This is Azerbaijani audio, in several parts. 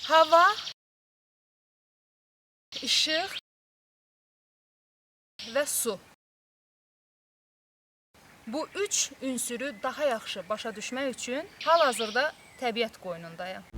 hava, işıq və su. Bu üç ünsürü daha yaxşı başa düşmək üçün hal-hazırda təbiət qoynundayım.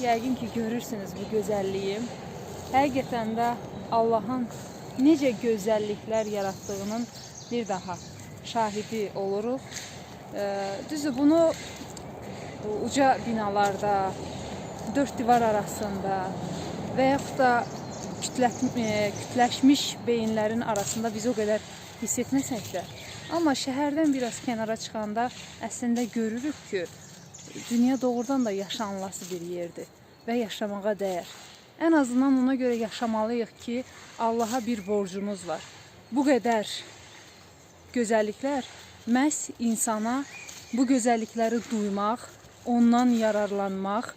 Yəqin ki, görürsünüz bu gözəlliyi. Həqiqətən də Allahın necə gözəlliklər yaratdığının bir daha şahidi oluruq. Düzdür, bunu uca binalarda, dörd divar arasında və yaxud da kütləşmiş beyinlərin arasında biz o qədər hiss etməsək də, amma şəhərdən biraz kənara çıxanda əslində görürük ki, dünya doğrudan da yaşanılası bir yerdir və yaşamağa dəyər. Ən azından ona görə yaşamalıyıq ki, Allaha bir borcumuz var. Bu qədər gözəlliklər məhz insana bu gözəllikləri duymaq, ondan yararlanmaq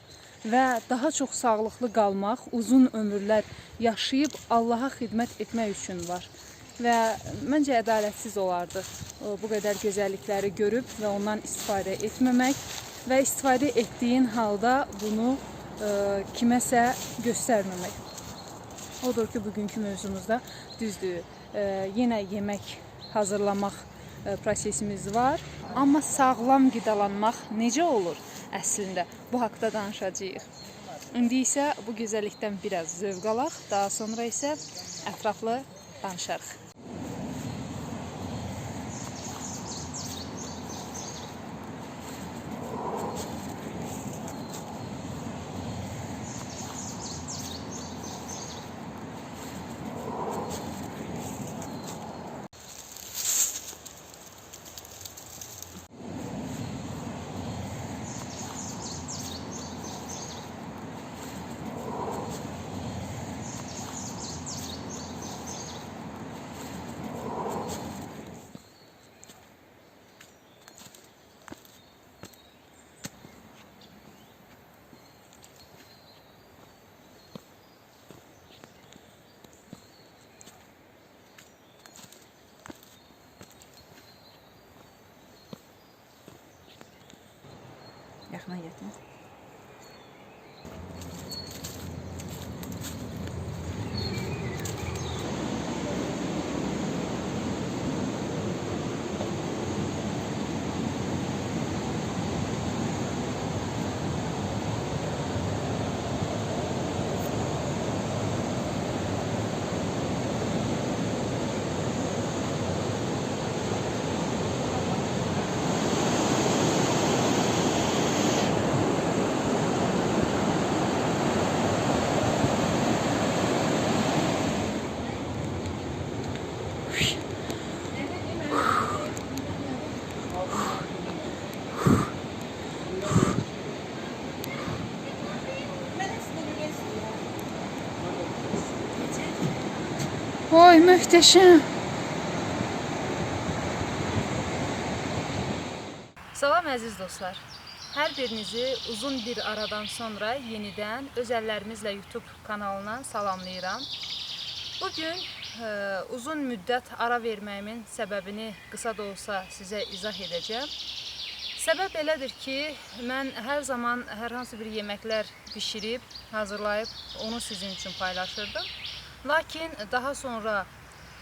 və daha çox sağlıqlı qalmaq, uzun ömürlər yaşayıb Allaha xidmət etmək üçün var. Və məncə ədalətsiz olardı bu qədər gözəllikləri görüb və ondan istifadə etməmək və istifadə etdiyin halda bunu kiməsə göstərməmək. Odur ki, bugünkü mövzumuzda düzdür, yenə yemək hazırlamaq prosesimiz var. Amma sağlam qidalanmaq necə olur əslində? Bu haqda danışacağıq. İndi isə bu gözəllikdən biraz zövq alaq, daha sonra isə ətraflı danışarıq. Yaxına gətirin. Oy, möhtəşəm. Salam əziz dostlar. Hər birinizi uzun bir aradan sonra yenidən öz əllərimizlə YouTube kanalına salamlayıram. Bugün uzun müddət ara verməyimin səbəbini qısa da olsa sizə izah edəcəm. Səbəb belədir ki, mən hər zaman hər hansı bir yeməklər bişirib, hazırlayıb onu sizin üçün paylaşırdım. Lakin daha sonra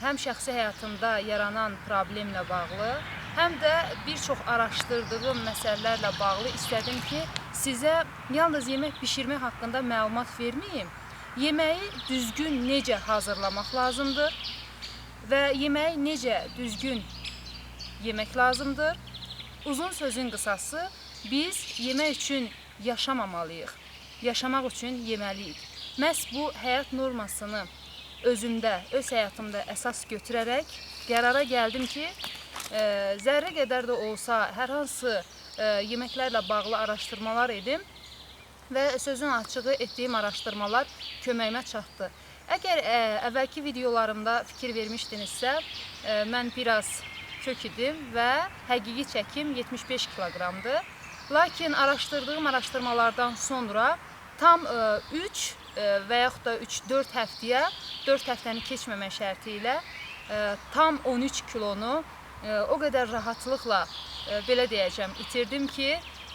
həm şəxsi həyatımda yaranan problemlə bağlı, həm də bir çox araşdırdığım məsələlərlə bağlı istədim ki, sizə yalnız yemək bişirmək haqqında məlumat verməyim. Yeməyi düzgün necə hazırlamaq lazımdır və yeməyi necə düzgün yemək lazımdır. Uzun sözün qısası, biz yemək üçün yaşamamalıyıq, yaşamaq üçün yeməliyik. Məhz bu həyat normasını özümdə, öz həyatımda əsas götürərək qərara gəldim ki, zərrə qədər də olsa hər hansı yeməklərlə bağlı araşdırmalar edim və sözün açığı etdiyim araşdırmalar köməyimə çatdı. Əgər əvvəlki videolarımda fikir vermişdinizsə, mən biraz kök idim və həqiqi çəkim 75 kiloqramdır. Lakin araşdırdığım araşdırmalardan sonra tam 3 və yaxud da 3-4 həftəyə, 4 həftəni keçməmək şərti ilə tam 13 kilonu o qədər rahatlıqla, belə deyəcəm, itirdim ki,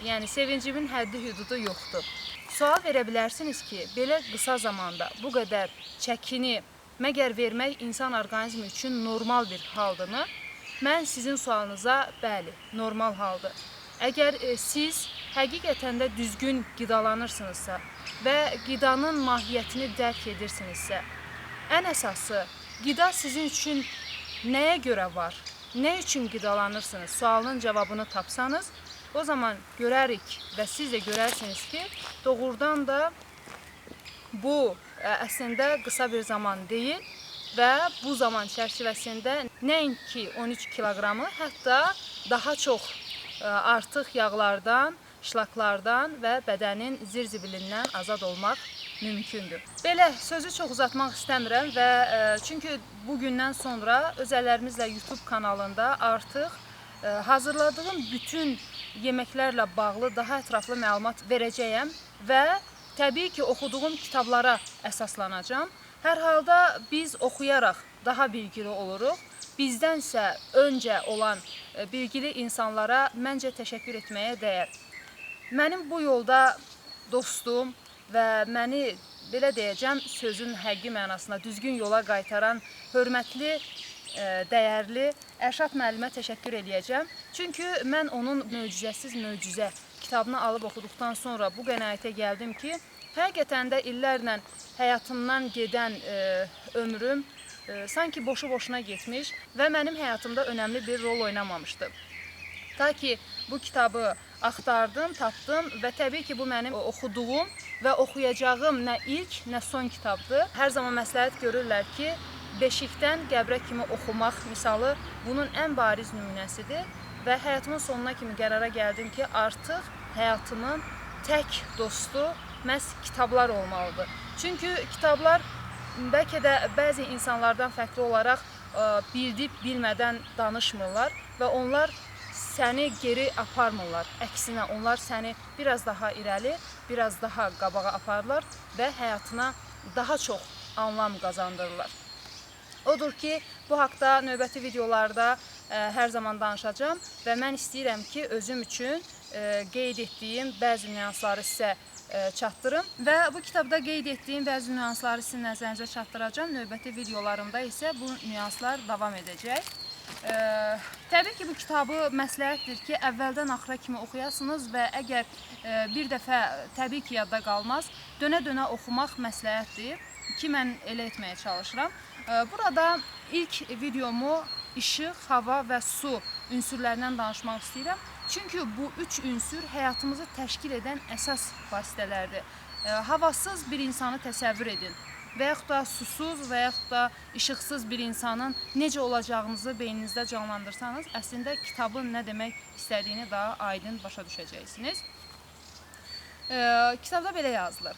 yəni sevincimin həddi hüdudu yoxdur. Sual verə bilərsiniz ki, belə qısa zamanda bu qədər çəkini məgər vermək insan orqanizmi üçün normal bir haldırmı? Mən sizin sualınıza bəli, normal haldır. Əgər siz həqiqətən də düzgün qidalanırsınızsa və qidanın mahiyyətini dərk edirsinizsə, ən əsası, qida sizin üçün nəyə görə var, nə üçün qidalanırsınız sualının cavabını tapsanız, o zaman görərik və siz də görərsiniz ki, doğrudan da bu əslində qısa bir zaman deyil və bu zaman çərçivəsində nəinki 13 kiloqramı, hətta daha çox artıq yağlardan, şlaklardan və bədənin zirzibilindən azad olmaq mümkündür. Belə, sözü çox uzatmaq istəmirəm və çünki bugündən sonra öz əllərimizlə YouTube kanalında artıq hazırladığım bütün yeməklərlə bağlı daha ətraflı məlumat verəcəyəm və təbii ki, oxuduğum kitablara əsaslanacağam. Hər halda biz oxuyaraq daha bilgili oluruq. Bizdənsə öncə olan bilgili insanlara məncə təşəkkür etməyə dəyər. Mənim bu yolda dostum və məni, belə deyəcəm, sözün həqiqi mənasına düzgün yola qaytaran hörmətli, dəyərli Ərşad müəllimə təşəkkür eləyəcəm. Çünki mən onun Möcüzəsiz Möcüzə kitabını alıb oxuduqdan sonra bu qənaətə gəldim ki, həqiqətən də illərlə həyatımdan gedən ömrüm sanki boşu-boşuna getmiş və mənim həyatımda önəmli bir rol oynamamışdı. Ta ki, bu kitabı axtardım, tapdım və təbii ki, bu mənim oxuduğum və oxuyacağım nə ilk, nə son kitabdır. Hər zaman məsləhət görürlər ki, beşikdən qəbrə kimi oxumaq misalı bunun ən bariz nümunəsidir və həyatımın sonuna kimi qərara gəldim ki, artıq həyatımın tək dostu məhz kitablar olmalıdır. Çünki kitablar bəlkə də bəzi insanlardan fərqli olaraq bildib bilmədən danışmırlar və onlar səni geri aparmırlar. Əksinə, onlar səni biraz daha irəli, biraz daha qabağa aparırlar və həyatına daha çox anlam qazandırırlar. Odur ki, bu haqda növbəti videolarda hər zaman danışacağım və mən istəyirəm ki, özüm üçün qeyd etdiyim bəzi nüansları sizə çatdırım və bu kitabda qeyd etdiyim bəzi nüansları sizin nəzərinizə çatdıracağım. Növbəti videolarımda isə bu nüanslar davam edəcək. Təbii ki, bu kitabı məsləhətdir ki, əvvəldən axıra kimi oxuyasınız və əgər bir dəfə təbii ki, yadda qalmaz, dönə-dönə oxumaq məsləhətdir ki, mən elə etməyə çalışıram. Burada ilk videomu işıq, hava və su ünsürlərindən danışmaq istəyirəm. Çünki bu üç ünsür həyatımızı təşkil edən əsas vasitələrdir. Havasız bir insanı təsəvvür edin. və yaxud da susuz və yaxud da işıqsız bir insanın necə olacağınızı beyninizdə canlandırsanız, əslində kitabın nə demək istədiyini daha aydın başa düşəcəksiniz. Kitabda belə yazılır.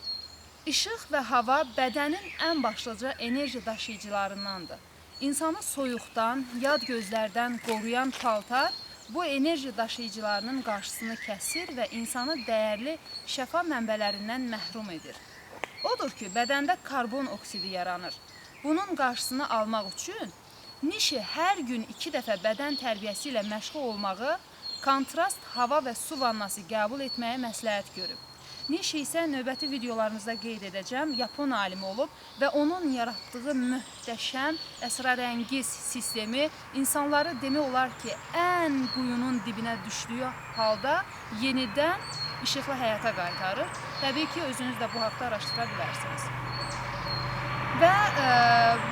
İşıq və hava bədənin ən başlıca enerji daşıyıcılarındandır. İnsanı soyuqdan, yad gözlərdən qoruyan paltar bu enerji daşıyıcılarının qarşısını kəsir və insanı dəyərli şəfa mənbələrindən məhrum edir. Odur ki, bədəndə karbon oksidi yaranır. Bunun qarşısını almaq üçün Nişi hər gün 2 dəfə bədən tərbiyəsi ilə məşğul olmağı, kontrast hava və su vannası qəbul etməyə məsləhət görüb. Nişi isə növbəti videolarımızda qeyd edəcəm, Yapon alimi olub və onun yaratdığı möhtəşəm, əsrarəngiz sistemi insanları demək olar ki, ən quyunun dibinə düşdüyü halda yenidən işıqlı həyata qaytarır. Təbii ki, özünüz də bu haqda araşdıra bilərsiniz. Və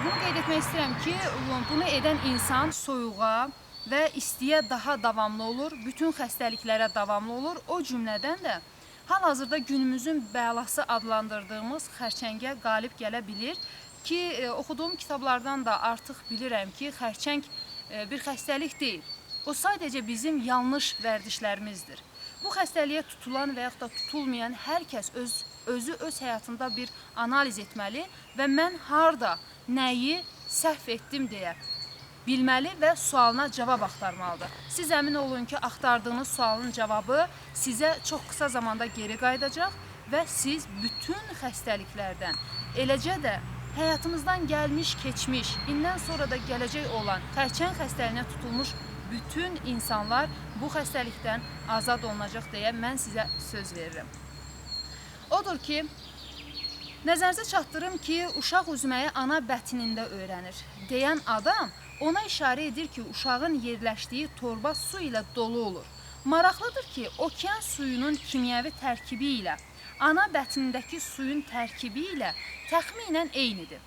bunu qeyd etmək istəyirəm ki, bunu edən insan soyuğa və istiyə daha davamlı olur, bütün xəstəliklərə davamlı olur, o cümlədən də hal-hazırda günümüzün bəlası adlandırdığımız xərçəngə qalib gələ bilir ki, oxuduğum kitablardan da artıq bilirəm ki, xərçəng bir xəstəlik deyil. O sadəcə bizim yanlış vərdişlərimizdir. Bu xəstəliyə tutulan və yaxud da tutulmayan hər kəs özü öz həyatında bir analiz etməli və mən harda, nəyi səhv etdim deyə bilməli və sualına cavab axtarmalıdır. Siz əmin olun ki, axtardığınız sualın cavabı sizə çox qısa zamanda geri qayıdacaq və siz bütün xəstəliklərdən, eləcə də həyatımızdan gəlmiş, keçmiş, indən sonra da gələcək olan xərçəng xəstəliyinə tutulmuş bütün insanlar bu xəstəlikdən azad olunacaq deyə mən sizə söz verirəm. Odur ki, nəzərinizə çatdırım ki, uşaq üzməyi ana bətnində öyrənir deyən adam ona işarə edir ki, uşağın yerləşdiyi torba su ilə dolu olur. Maraqlıdır ki, okean suyunun kimyəvi tərkibi ilə ana bətnindəki suyun tərkibi ilə təxminən eynidir.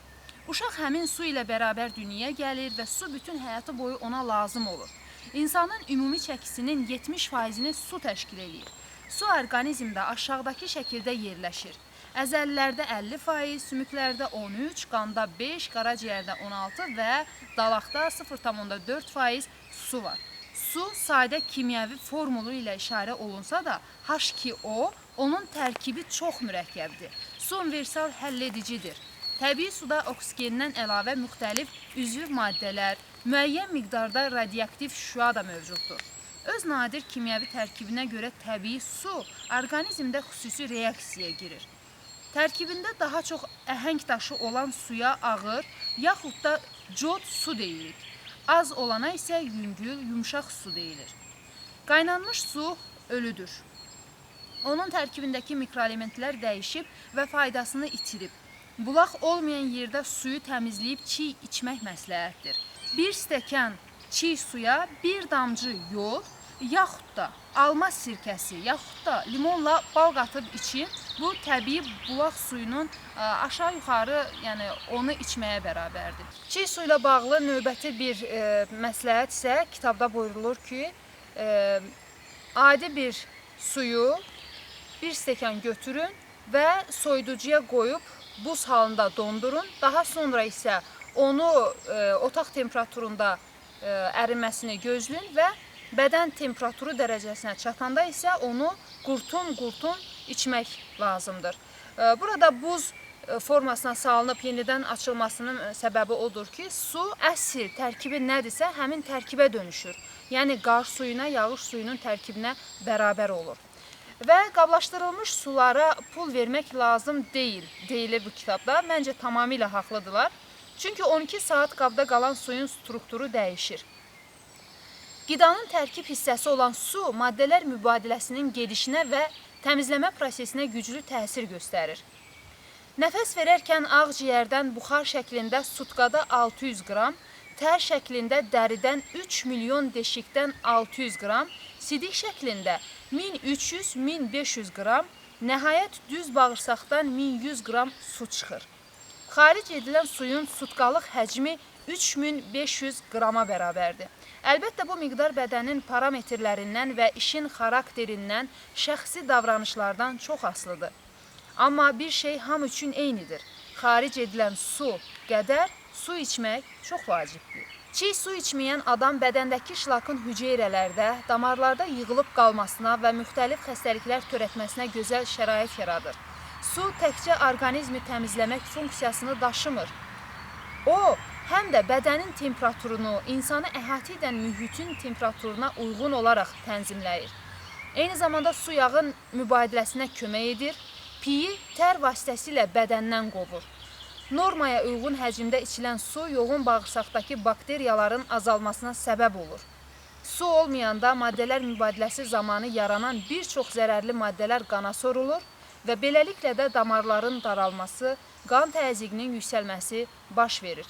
Uşaq həmin su ilə bərabər dünyaya gəlir və su bütün həyatı boyu ona lazım olur. İnsanın ümumi çəkisinin 70%-ni su təşkil edir. Su orqanizmdə aşağıdakı şəkildə yerləşir. Əzəlilərdə 50%, sümüklərdə 13%, qanda 5%, qaraciyərdə 16% və dalaqda 0,4% su var. Su sadə kimyəvi formulu ilə işarə olunsa da, H2O, onun tərkibi çox mürəkkəbdir. Su universal həlledicidir. Təbii suda oksigendən əlavə müxtəlif üzv maddələr, müəyyən miqdarda radioaktiv şüa da mövcuddur. Öz nadir kimyəvi tərkibinə görə təbii su orqanizmdə xüsusi reaksiyaya girir. Tərkibində daha çox əhəng daşı olan suya ağır, yaxud da cod su deyirik. Az olana isə yüngül, yumşaq su deyilir. Qaynanmış su ölüdür. Onun tərkibindəki mikroelementlər dəyişib və faydasını itirib. Bulaq olmayan yerdə suyu təmizləyib çiy içmək məsləhətdir. Bir stəkan çiy suya bir damcı yod, yaxud da alma sirkəsi, yaxud da limonla bal qatıb için, bu təbii bulaq suyunun aşağı-yuxarı, yəni onu içməyə bərabərdir. Çiy su ilə bağlı növbəti bir məsləhət isə kitabda buyurulur ki, adi bir suyu bir stəkan götürün və soyuducuya qoyub buz halında dondurun. Daha sonra isə onu otaq temperaturunda əriməsini gözləyin və bədən temperaturu dərəcəsinə çatanda isə onu qurtum-qurtum içmək lazımdır. Burada buz formasına salınıb yenidən açılmasının səbəbi odur ki, su əsl tərkibi nədirsə həmin tərkibə dönüşür. Yəni qar suyuna, yağış suyunun tərkibinə bərabər olur. Və qablaşdırılmış sulara pul vermək lazım deyil, deyilir bu kitabda. Məncə tamamilə haqlıdırlar. Çünki 12 saat qabda qalan suyun strukturu dəyişir. Qidanın tərkib hissəsi olan su maddələr mübadiləsinin gedişinə və təmizləmə prosesinə güclü təsir göstərir. Nəfəs verərkən ağciyərdən buxar şəklində sutqada 600 qram, tər şəklində dəridən 3 milyon deşikdən 600 qram, sidik şəklində 1300-1500 qram, nəhayət düz bağırsaqdan 1100 qram su çıxır. Xaric edilən suyun sutqalıq həcmi 3500 qrama bərabərdir. Əlbəttə, bu miqdar bədənin parametrlərindən və işin xarakterindən, şəxsi davranışlardan çox asılıdır. Amma bir şey hamı üçün eynidir. xaric edilən su qədər su içmək çox vacibdir. Çiğ su içməyən adam bədəndəki şlakın hüceyrələrdə, damarlarda yığılıb qalmasına və müxtəlif xəstəliklər törətməsinə gözəl şərait yaradır. Su təkcə orqanizmi təmizləmək funksiyasını daşımır. O, həm də bədənin temperaturunu, insanı əhatə edən mühitin temperaturuna uyğun olaraq tənzimləyir. Eyni zamanda su yağın mübadiləsinə kömək edir, piyi tər vasitəsilə bədəndən qovur. Normaya uyğun həcmdə içilən su yoğun bağırsaqdakı bakteriyaların azalmasına səbəb olur. Su olmayanda maddələr mübadiləsi zamanı yaranan bir çox zərərli maddələr qana sorulur və beləliklə də damarların daralması, qan təzyiqinin yüksəlməsi baş verir.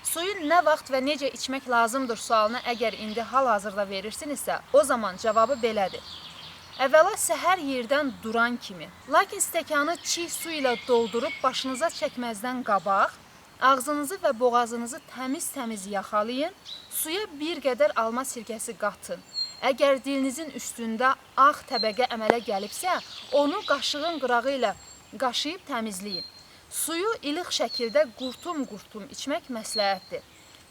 Suyu nə vaxt və necə içmək lazımdır sualına əgər indi hal-hazırda verirsinizsə, o zaman cavabı belədir. Əvvəla səhər yerdən duran kimi. Lakin stəkanı çiğ su ilə doldurub başınıza çəkməzdən qabaq, ağzınızı və boğazınızı təmiz-təmiz yaxalayın, suya bir qədər alma sirkəsi qatın. Əgər dilinizin üstündə ağ təbəqə əmələ gəlibsə, onu qaşığın qırağı ilə qaşıyıb təmizləyin. Suyu ilıq şəkildə qurtum-qurtum içmək məsləhətdir.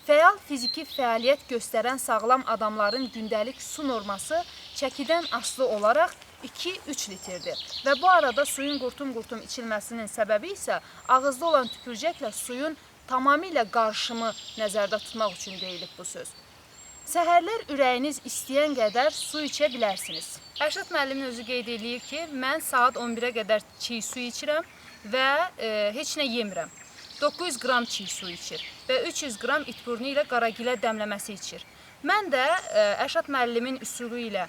Fəal fiziki fəaliyyət göstərən sağlam adamların gündəlik su norması çəkidən asılı olaraq 2-3 litrdir. Və bu arada suyun qurtum-qurtum içilməsinin səbəbi isə ağızda olan tüpürcəklə suyun tamamilə qarışımı nəzərdə tutmaq üçün deyilib bu söz. Səhərlər ürəyiniz istəyən qədər su içə bilərsiniz. Ərşad müəllimin özü qeyd edir ki, mən saat 11-ə qədər çiğ su içirəm və heç nə yemirəm. 900 qram çiğ su içir və 300 qram itburnu ilə qaragilə dəmləməsi içir. Mən də Ərşad müəllimin üsulu ilə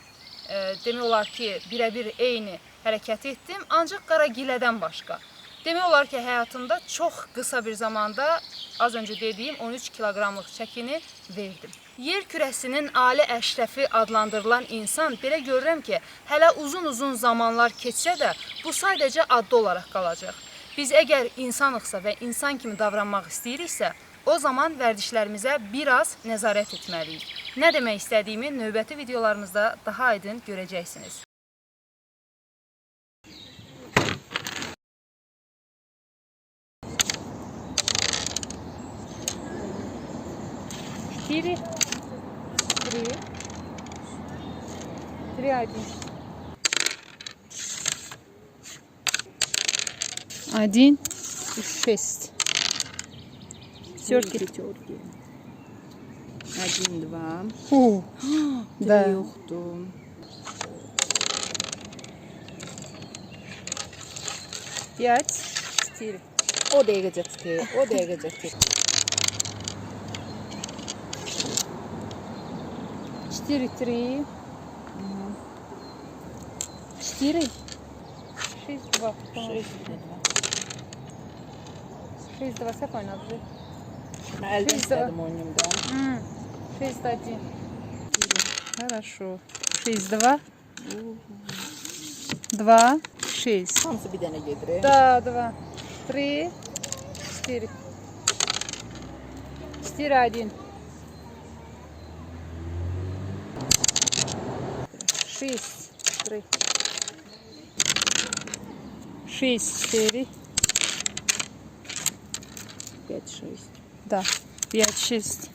demək olar ki, birə-bir eyni hərəkət etdim, ancaq qaragilədən başqa. Demək olar ki, həyatımda çox qısa bir zamanda, az öncə dediyim 13 kiloqramlıq çəkini verdim. Yer kürəsinin ali əşrəfi adlandırılan insan, belə görürəm ki, hələ uzun-uzun zamanlar keçsə də, bu sadəcə adlı olaraq qalacaq. Biz əgər insanıqsa və insan kimi davranmaq istəyiriksə, o zaman vərdişlərimizə biraz nəzarət etməliyik. Nə demək istədiyimi növbəti videolarımızda daha aydın görəcəksiniz. Три, 1, 6. Пятерки. 1, 2. Да. Треугту. 5, 4. O dəqiqəcə tutayım. O dəqiqəcə tutayım. 4, 3. 4. 6, 2. 6, 2. Səhv oynadı. Əldən istədim oyunumda. 6, 1. Хорошо. 6, 2. 2, 6. Hamısı bir dənə gedir. Да, 2, 3, 4. 4, 1. 6, 3. 6, 4. 5, 6. Да, 5, 6.